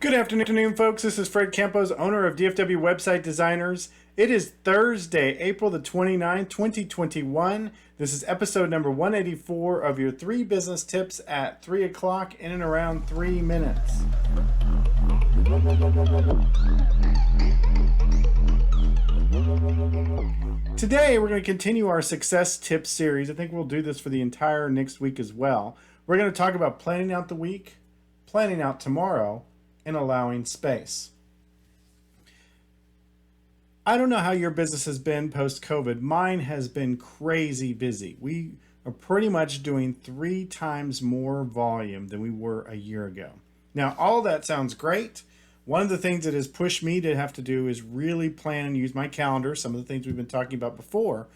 Good afternoon, folks. This is Fred Campos, owner of DFW Website Designers. It is Thursday, April the 29th, 2021. This is episode number 184 of your 3 business tips at 3 o'clock in and around 3 minutes. Today, we're going to continue our success tips series. I think we'll do this for the entire next week as well. We're going to talk about planning out the week, planning out tomorrow, and allowing space. I don't know how your business has been post-COVID. Mine has been crazy busy. We are pretty much doing 3 times more volume than we were a year ago. Now, all that sounds great. One of the things that has pushed me to have to do is really plan and use my calendar, some of the things we've been talking about before.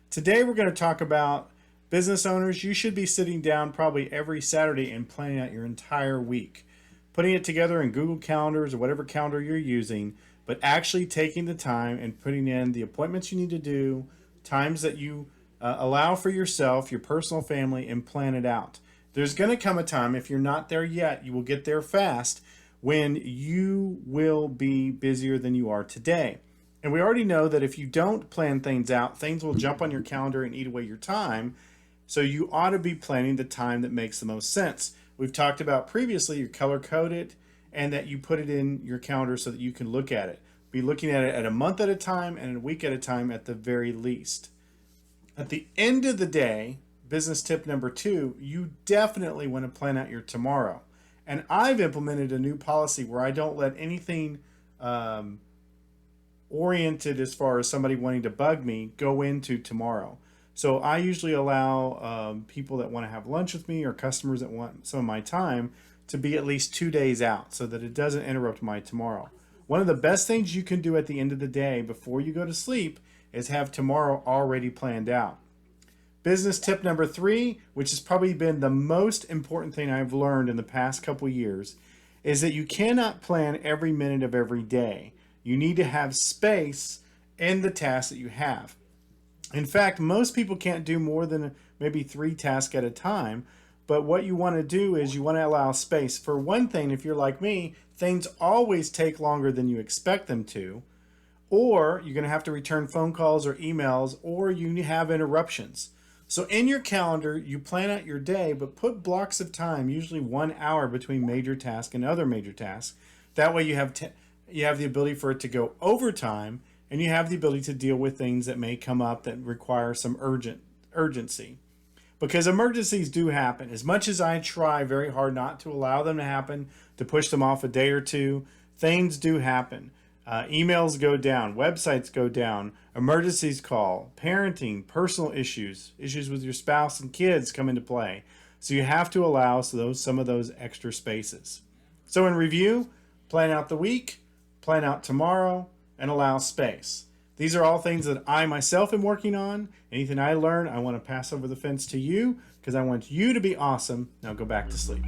Today, we're going to talk about business owners. You should be sitting down probably every Saturday and planning out your entire week. Putting it together in Google Calendars or whatever calendar you're using, but actually taking the time and putting in the appointments you need to do, times that you allow for yourself, your personal family, and plan it out. There's going to come a time, if you're not there yet, you will get there fast, when you will be busier than you are today. And we already know that if you don't plan things out, things will jump on your calendar and eat away your time. So you ought to be planning the time that makes the most sense. We've talked about previously, you color code it and that you put it in your calendar so that you can look at it. Be looking at it at a month at a time and a week at a time at the very least. At the end of the day, business tip number 2, you definitely want to plan out your tomorrow. And I've implemented a new policy where I don't let anything oriented as far as somebody wanting to bug me go into tomorrow. So I usually allow people that want to have lunch with me or customers that want some of my time to be at least 2 days out so that it doesn't interrupt my tomorrow. One of the best things you can do at the end of the day before you go to sleep is have tomorrow already planned out. Business tip number 3, which has probably been the most important thing I've learned in the past couple years, is that you cannot plan every minute of every day. You need to have space in the tasks that you have. In fact, most people can't do more than maybe 3 tasks at a time. But what you want to do is you want to allow space. For one thing, if you're like me, things always take longer than you expect them to. Or you're going to have to return phone calls or emails, or you have interruptions. So in your calendar, you plan out your day, but put blocks of time, usually 1 hour between major tasks and other major tasks. That way you have the ability for it to go overtime, and you have the ability to deal with things that may come up that require some urgency. Because emergencies do happen. As much as I try very hard not to allow them to happen, to push them off a day or two, things do happen. Emails go down, websites go down, emergencies call, parenting, personal issues with your spouse and kids come into play. So you have to allow some of those extra spaces. So in review, plan out the week, plan out tomorrow, and allow space. These are all things that I myself am working on. Anything I learn, I want to pass over the fence to you because I want you to be awesome. Now go back to sleep.